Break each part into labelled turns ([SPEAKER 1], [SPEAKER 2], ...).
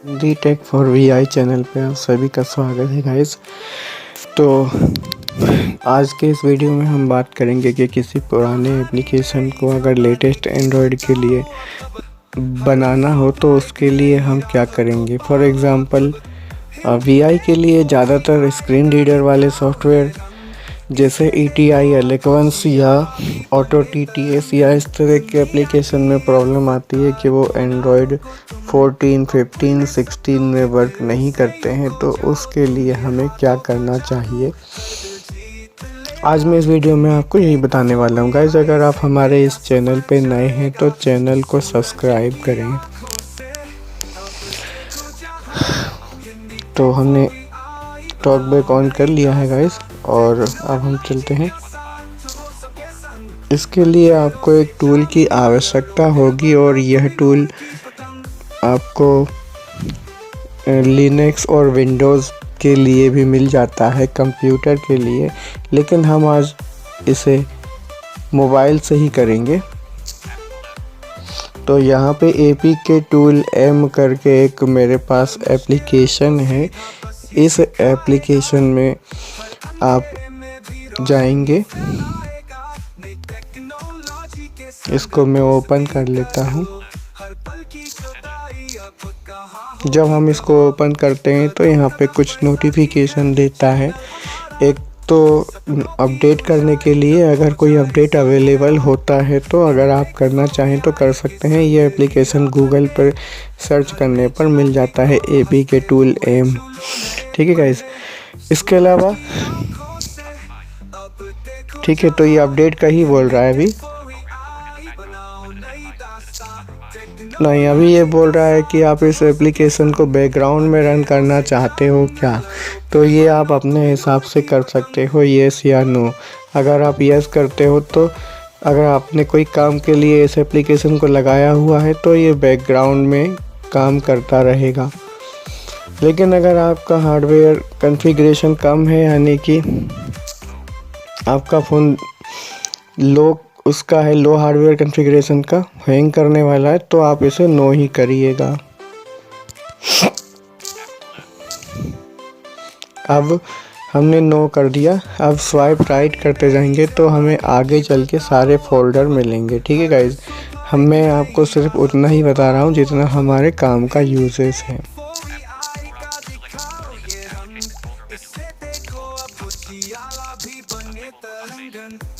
[SPEAKER 1] The tech for VI channel पे आप सभी का स्वागत है गाइस। तो आज के इस वीडियो में हम बात करेंगे कि किसी पुराने एप्लीकेशन को अगर लेटेस्ट एंड्रॉयड के लिए बनाना हो तो उसके लिए हम क्या करेंगे। फॉर एग्ज़ाम्पल वीआई के लिए ज़्यादातर स्क्रीन रीडर वाले सॉफ्टवेयर जैसे ETI Eloquence या ऑटो TTS या इस तरह के एप्लीकेशन में प्रॉब्लम आती है कि वो एंड्रॉयड 14, 15, 16 में वर्क नहीं करते हैं। तो उसके लिए हमें क्या करना चाहिए, आज मैं इस वीडियो में आपको यही बताने वाला हूँ गाइस। अगर आप हमारे इस चैनल पे नए हैं तो चैनल को सब्सक्राइब करें। तो हमने टॉक बैक ऑन कर लिया है गाइस और अब हम चलते हैं। इसके लिए आपको एक टूल की आवश्यकता होगी और यह टूल आपको लिनक्स और विंडोज़ के लिए भी मिल जाता है, कंप्यूटर के लिए, लेकिन हम आज इसे मोबाइल से ही करेंगे। तो यहाँ पे APK टूल M करके एक मेरे पास एप्लीकेशन है। इस एप्लीकेशन में आप जाएंगे, इसको मैं ओपन कर लेता हूँ। जब हम इसको ओपन करते हैं तो यहाँ पे कुछ नोटिफिकेशन देता है। एक तो अपडेट करने के लिए, अगर कोई अपडेट अवेलेबल होता है तो अगर आप करना चाहें तो कर सकते हैं। ये एप्लीकेशन गूगल पर सर्च करने पर मिल जाता है, APK टूल M। ठीक है गाइस, इसके अलावा ठीक है, तो ये अपडेट का ही बोल रहा है अभी नहीं, अभी ये बोल रहा है कि आप इस एप्लीकेशन को बैकग्राउंड में रन करना चाहते हो क्या। तो ये आप अपने हिसाब से कर सकते हो, येस या नो। अगर आप येस करते हो तो अगर आपने कोई काम के लिए इस एप्लीकेशन को लगाया हुआ है तो ये बैकग्राउंड में काम करता रहेगा। लेकिन अगर आपका हार्डवेयर कॉन्फ़िगरेशन कम है, यानी कि आपका फ़ोन लो हार्डवेयर कॉन्फ़िगरेशन का, हैंग करने वाला है, तो आप इसे नो ही करिएगा। अब हमने नो कर दिया। अब स्वाइप राइट करते जाएंगे तो हमें आगे चल के सारे फोल्डर मिलेंगे। ठीक है गाइज, मैं आपको सिर्फ उतना ही बता रहा हूँ जितना हमारे काम का यूजेस है।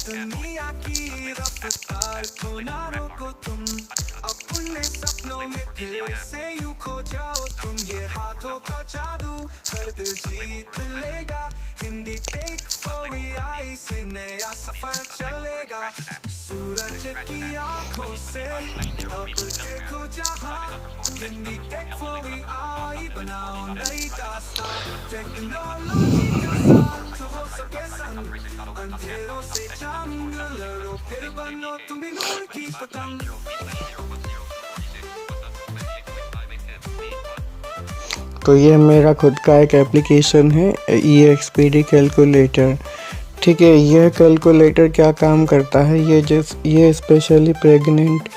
[SPEAKER 1] दुनिया की रफ्तार को ना रोको तुम, अपने सपनों में फिर से यूं खो जाओ तुम। ये हाथों का जादू हर दिल जीत लेगा। हिंदी टेक फॉर वीआई से नया सफर चलेगा। सूरज की आंखों से अब देखो जहां, हिंदी टेक फॉर वीआई बनाओ नई दास्तां। टेक्नोलॉजी के साथ हो सके संग, अंधेरों से जंग लड़ो, फिर बनो तुम नूर की पतंग। तो ये मेरा खुद का एक एप्लीकेशन है, EXPD कैलकुलेटर। ठीक है, यह कैलकुलेटर क्या काम करता है, ये स्पेशली प्रेग्नेंट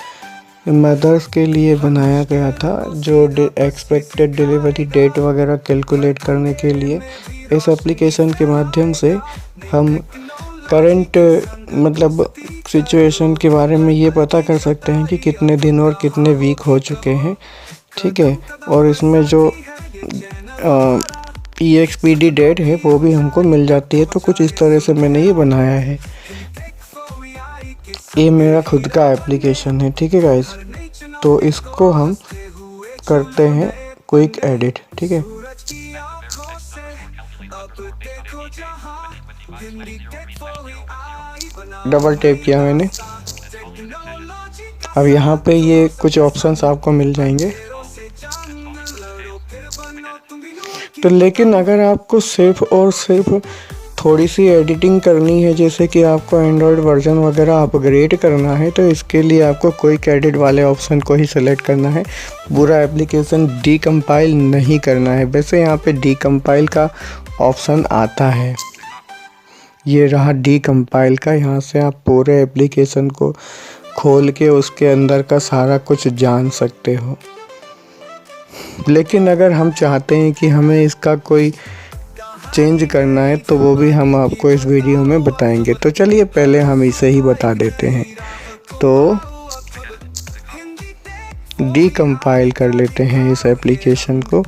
[SPEAKER 1] मदर्स के लिए बनाया गया था, जो एक्सपेक्टेड डिलीवरी डेट वगैरह कैलकुलेट करने के लिए। इस एप्लीकेशन के माध्यम से हम करंट सिचुएशन के बारे में ये पता कर सकते हैं कि कितने दिन और कितने वीक हो चुके हैं। ठीक है, और इसमें जो EXPD डेट है वो भी हमको मिल जाती है। तो कुछ इस तरह से मैंने ये बनाया है। ये मेरा खुद का एप्लीकेशन है। ठीक है गाइस, तो इसको हम करते हैं क्विक एडिट। ठीक है, डबल टैप किया मैंने। अब यहाँ पे ये कुछ ऑप्शंस आपको मिल जाएंगे। तो लेकिन अगर आपको सिर्फ और सिर्फ थोड़ी सी एडिटिंग करनी है, जैसे कि आपको एंड्रॉयड वर्जन वगैरह अपग्रेड करना है, तो इसके लिए आपको क्विक एडिट वाले ऑप्शन को ही सेलेक्ट करना है। पूरा एप्लीकेशन डीकम्पाइल नहीं करना है। वैसे यहाँ पे डीकम्पाइल का ऑप्शन आता है, ये रहा डीकम्पाइल का। यहाँ से आप पूरे एप्लीकेशन को खोल के उसके अंदर का सारा कुछ जान सकते हो। लेकिन अगर हम चाहते हैं कि हमें इसका कोई चेंज करना है तो वो भी हम आपको इस वीडियो में बताएंगे। तो चलिए पहले हम इसे ही बता देते हैं। तो डीकम्पाइल कर लेते हैं इस एप्लीकेशन को,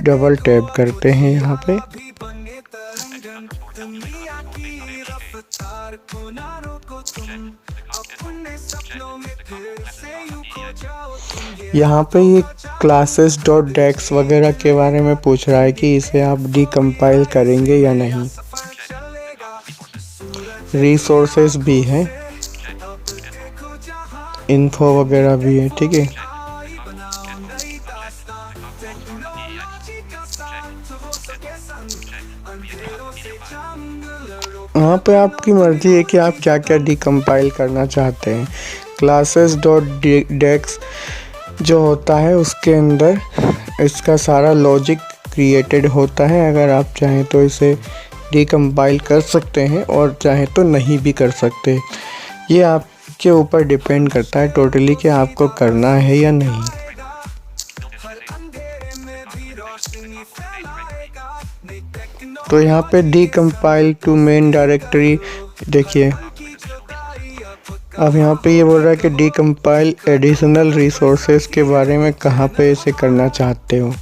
[SPEAKER 1] डबल टैप करते हैं यहाँ पे। यहाँ पे ये classes.dex वगैरह के बारे में पूछ रहा है कि इसे आप डीकम्पाइल करेंगे या नहीं। रिसोर्सेस भी हैं, इन्फो वगैरह भी है, ठीक है। यहाँ पे आपकी मर्जी है कि आप क्या क्या डीकम्पाइल करना चाहते हैं। classes.dex जो होता है उसके अंदर इसका सारा लॉजिक क्रिएटेड होता है। अगर आप चाहें तो इसे डीकम्पाइल कर सकते हैं और चाहें तो नहीं भी कर सकते। ये आपके ऊपर डिपेंड करता है टोटली कि आपको करना है या नहीं। तो यहाँ पे डीकम्पाइल टू मेन डायरेक्टरी देखिए, अब यहाँ पे ये बोल रहा है कि डीकम्पाइल एडिशनल रिसोर्सेज के बारे में कहाँ पे इसे करना चाहते हो।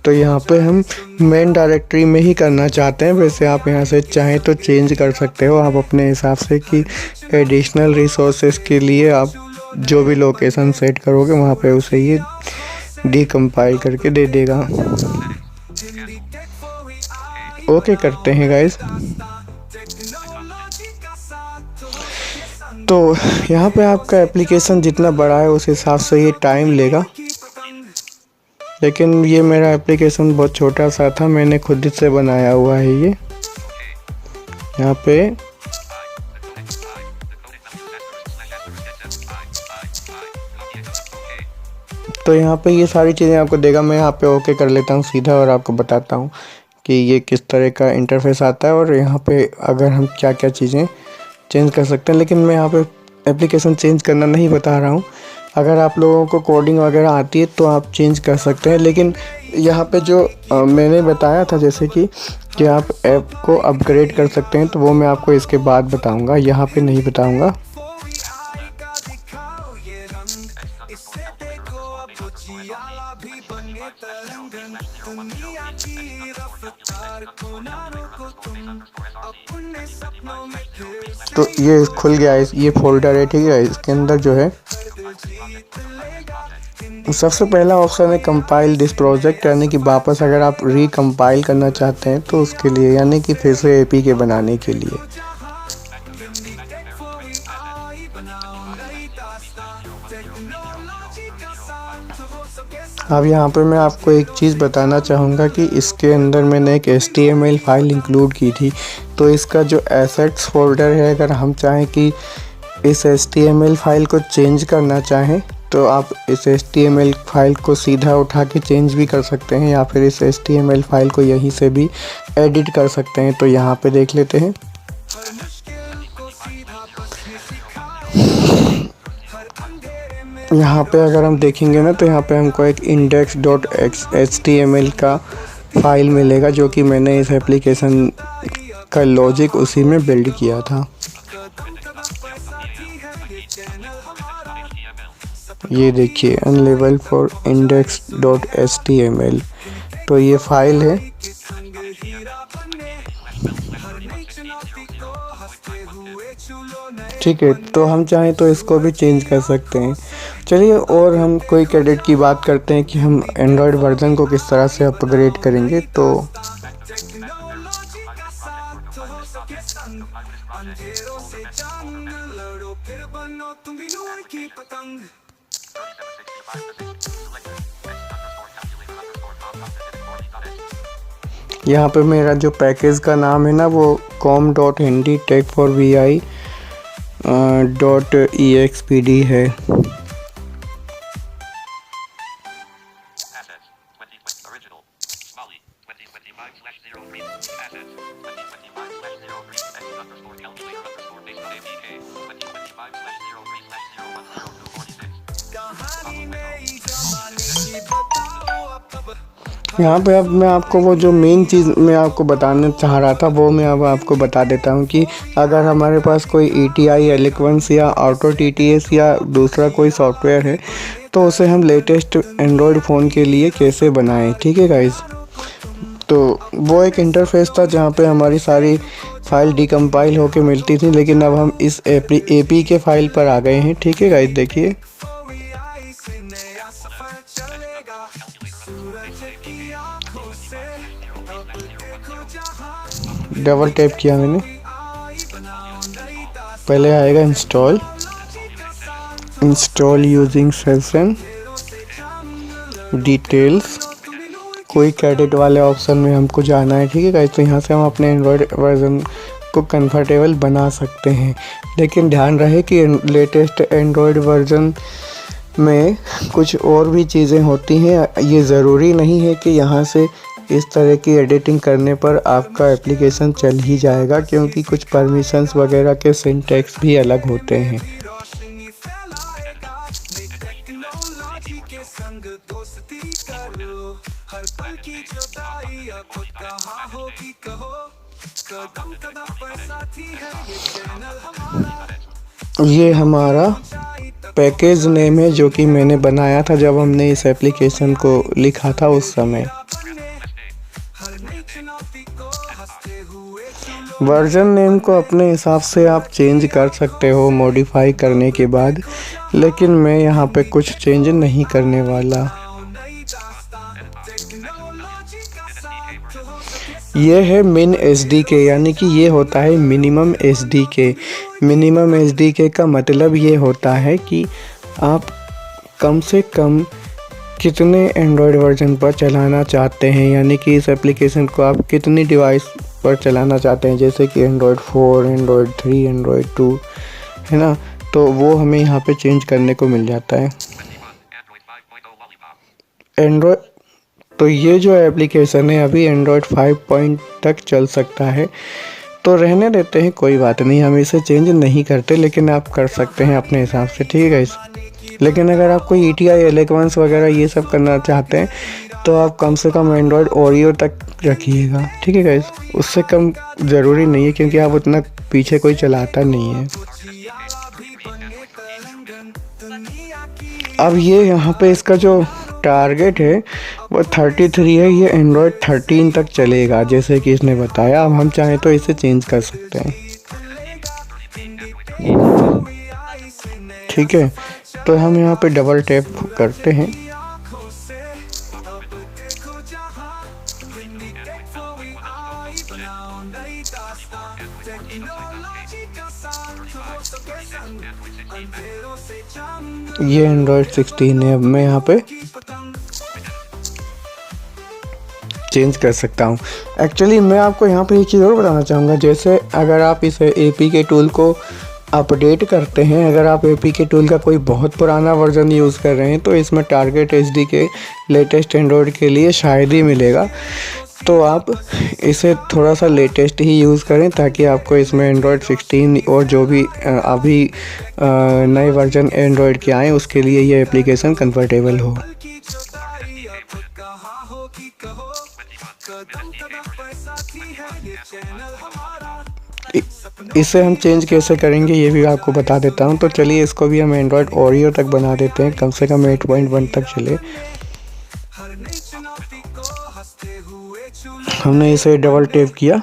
[SPEAKER 1] तो यहाँ पे हम मेन डायरेक्टरी में ही करना चाहते हैं। वैसे आप यहाँ से चाहें तो चेंज कर सकते हो आप अपने हिसाब से कि एडिशनल रिसोर्सेज के लिए आप जो भी लोकेशन सेट करोगे वहाँ पे उसे ये डीकम्पाइल करके दे देगा। ओके करते हैं गाइस। तो यहाँ पे आपका एप्लीकेशन जितना बड़ा है उस हिसाब से ये टाइम लेगा, लेकिन ये मेरा एप्लीकेशन बहुत छोटा सा था, मैंने खुद से बनाया हुआ है ये। यहाँ पे तो यहाँ पे ये सारी चीज़ें आपको देगा। मैं यहाँ पे ओके कर लेता हूँ सीधा और आपको बताता हूँ कि ये किस तरह का इंटरफेस आता है और यहाँ पे अगर हम क्या क्या चीज़ें चेंज कर सकते हैं। लेकिन मैं यहाँ पे एप्लीकेशन चेंज करना नहीं बता रहा हूँ। अगर आप लोगों को कोडिंग वगैरह आती है तो आप चेंज कर सकते हैं। लेकिन यहाँ पे जो मैंने बताया था जैसे कि आप ऐप को अपग्रेड कर सकते हैं, तो वो मैं आपको इसके बाद बताऊँगा, यहाँ पे नहीं बताऊँगा। तो ये खुल गया है, ये फोल्डर है, ठीक है। इसके अंदर जो है सबसे पहला ऑप्शन है कंपाइल दिस प्रोजेक्ट, यानी कि वापस अगर आप रिकम्पाइल करना चाहते हैं तो उसके लिए, यानी कि फिर से एपी के बनाने के लिए। अब यहाँ पे मैं आपको एक चीज़ बताना चाहूँगा कि इसके अंदर मैंने एक HTML फाइल इंक्लूड की थी। तो इसका जो एसेट्स फोल्डर है, अगर हम चाहें कि इस HTML फाइल को चेंज करना चाहें तो आप इस HTML फाइल को सीधा उठा के चेंज भी कर सकते हैं, या फिर इस HTML फाइल को यहीं से भी एडिट कर सकते हैं। तो यहाँ पे देख लेते हैं। यहाँ पे अगर हम देखेंगे ना तो यहाँ पे हमको एक index.html का फाइल मिलेगा, जो कि मैंने इस एप्लीकेशन का लॉजिक उसी में बिल्ड किया था। ये देखिए अनलेबल फॉर index.html, तो ये फाइल है। ठीक है, तो हम चाहें तो इसको भी चेंज कर सकते हैं। चलिए और हम कोई कैडेट की बात करते हैं कि हम एंड्रॉयड वर्जन को किस तरह से अपग्रेड करेंगे। तो यहाँ पे मेरा जो पैकेज का नाम है ना वो com.hindy.tech4vi.expd है। यहाँ पे अब मैं आपको वो जो मेन चीज़ मैं आपको बताना चाह रहा था वो मैं अब आपको बता देता हूँ कि अगर हमारे पास कोई ETI एलिक्वेंस या ऑटो TTS या दूसरा कोई सॉफ्टवेयर है तो उसे हम लेटेस्ट एंड्रॉयड फ़ोन के लिए कैसे बनाएं। ठीक है गाइस, तो वो एक इंटरफेस था जहाँ पे हमारी सारी फाइल डिकम्पाइल होके मिलती थी, लेकिन अब हम इस AP के फाइल पर आ गए हैं। ठीक है गाइस, देखिए डबल टैप किया मैंने, पहले आएगा इंस्टॉल यूजिंग सेशन डिटेल्स, कोई क्रेडिट वाले ऑप्शन में हमको जाना है। ठीक है गाइस, तो यहाँ से हम अपने एंड्रॉयड वर्जन को कंफर्टेबल बना सकते हैं, लेकिन ध्यान रहे कि लेटेस्ट एंड्रॉयड वर्जन में कुछ और भी चीज़ें होती हैं। ये ज़रूरी नहीं है कि यहाँ से इस तरह की एडिटिंग करने पर आपका एप्लीकेशन चल ही जाएगा, क्योंकि कुछ परमिशंस वगैरह के सिंटैक्स भी अलग होते हैं। ये हमारा पैकेज नेम है जो कि मैंने बनाया था जब हमने इस एप्लीकेशन को लिखा था उस समय। वर्जन नेम को अपने हिसाब से आप चेंज कर सकते हो मॉडिफाई करने के बाद, लेकिन मैं यहाँ पे कुछ चेंज नहीं करने वाला। ये है मिन SDK, यानी कि ये होता है मिनिमम SDK। मिनिमम SDK का मतलब ये होता है कि आप कम से कम कितने एंड्रॉयड वर्जन पर चलाना चाहते हैं, यानी कि इस एप्लीकेशन को आप कितनी डिवाइस पर चलाना चाहते हैं, जैसे कि एंड्रॉयड 4, एंड्रॉयड 3, एंड्रॉयड 2, है ना। तो वो हमें यहाँ पे चेंज करने को मिल जाता है। एंड्रॉयड तो ये जो एप्लीकेशन है अभी एंड्रॉयड 5 तक चल सकता है, तो रहने देते हैं, कोई बात नहीं, हम इसे चेंज नहीं करते, लेकिन आप कर सकते हैं अपने हिसाब से। ठीक है गाइस, लेकिन अगर आप कोई ETI एलिक्वेंस वगैरह ये सब करना चाहते हैं तो आप कम से कम एंड्रॉयड ओरियो तक रखिएगा। ठीक है गाइस, उससे कम ज़रूरी नहीं है, क्योंकि आप उतना पीछे कोई चलाता नहीं है। अब ये यहाँ पे इसका जो टारगेट है वो 33 है, ये एंड्रॉयड 13 तक चलेगा जैसे कि इसने बताया। अब हम चाहें तो इसे चेंज कर सकते हैं। ठीक है, तो हम यहाँ पे डबल टैप करते हैं। ये एंड्रॉयड 16 है। अब मैं यहाँ पे चेंज कर सकता हूँ। एक्चुअली मैं आपको यहाँ पे एक चीज़ और बताना चाहूँगा, जैसे अगर आप इस APK टूल को अपडेट करते हैं, अगर आप APK टूल का कोई बहुत पुराना वर्जन यूज़ कर रहे हैं तो इसमें टारगेट SDK लेटेस्ट एंड्रॉयड के लिए शायद ही मिलेगा, तो आप इसे थोड़ा सा लेटेस्ट ही यूज़ करें ताकि आपको इसमें एंड्रॉयड 16 और जो भी अभी नए वर्जन एंड्रॉयड के आए उसके लिए ये एप्लीकेशन कंफर्टेबल हो। इसे हम चेंज कैसे करेंगे ये भी आपको बता देता हूँ। तो चलिए इसको भी हम एंड्रॉयड ओरियो तक बना देते हैं, कम से कम 8.1 तक चले। हमने इसे डबल टैप किया।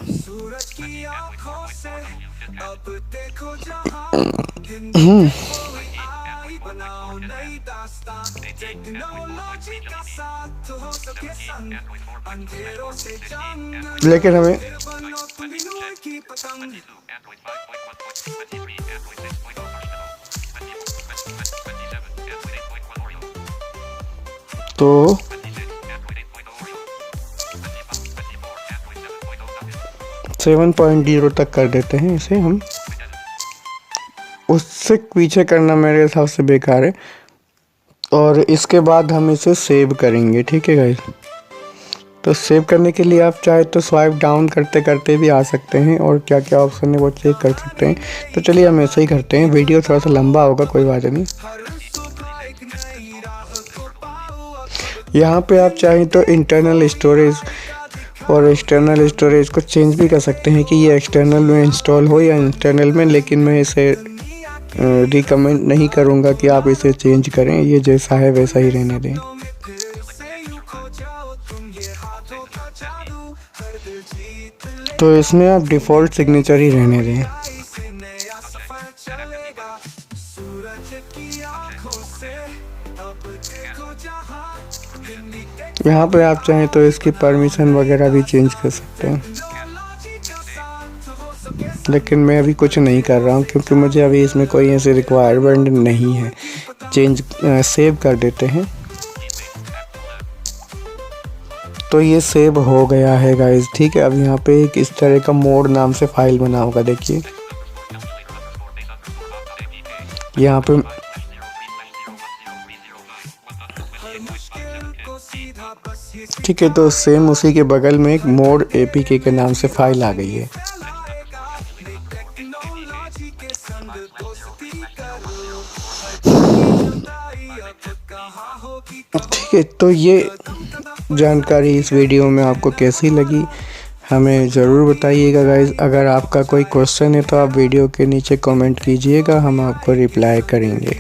[SPEAKER 1] लेकिन हमें तो 7.0 तक कर देते हैं इसे हम। उससे पीछे करना मेरे हिसाब से बेकार है, और इसके बाद हम इसे सेव करेंगे। ठीक है गाइस, तो सेव करने के लिए आप चाहे तो स्वाइप डाउन करते करते भी आ सकते हैं और क्या क्या ऑप्शन है वो चेक कर सकते हैं। तो चलिए हम ऐसे ही करते हैं, वीडियो थोड़ा सा लंबा होगा, कोई बात नहीं। यहाँ पे आप चाहें तो इंटरनल स्टोरेज और एक्सटर्नल स्टोरेज को चेंज भी कर सकते हैं कि ये एक्सटर्नल में इंस्टॉल हो या इंटरनल में, लेकिन मैं इसे रिकमेंड नहीं करूँगा कि आप इसे चेंज करें। ये जैसा है वैसा ही रहने दें। तो इसमें आप डिफ़ॉल्ट सिग्नेचर ही रहने दें। यहाँ पे आप चाहें तो इसकी परमिशन वगैरह भी चेंज कर सकते हैं, लेकिन मैं अभी कुछ नहीं कर रहा हूँ क्योंकि मुझे अभी इसमें कोई ऐसी रिक्वायरमेंट नहीं है। सेव कर देते हैं। तो ये सेव हो गया है गाइस, ठीक है। अब यहाँ पे एक इस तरह का मोड नाम से फाइल बना होगा, देखिए यहाँ पे। ठीक है, तो सेम उसी के बगल में एक मोड APK के नाम से फाइल आ गई है। ठीक है, तो ये जानकारी इस वीडियो में आपको कैसी लगी हमें ज़रूर बताइएगा गाइस। अगर आपका कोई क्वेश्चन है तो आप वीडियो के नीचे कमेंट कीजिएगा, हम आपको रिप्लाई करेंगे।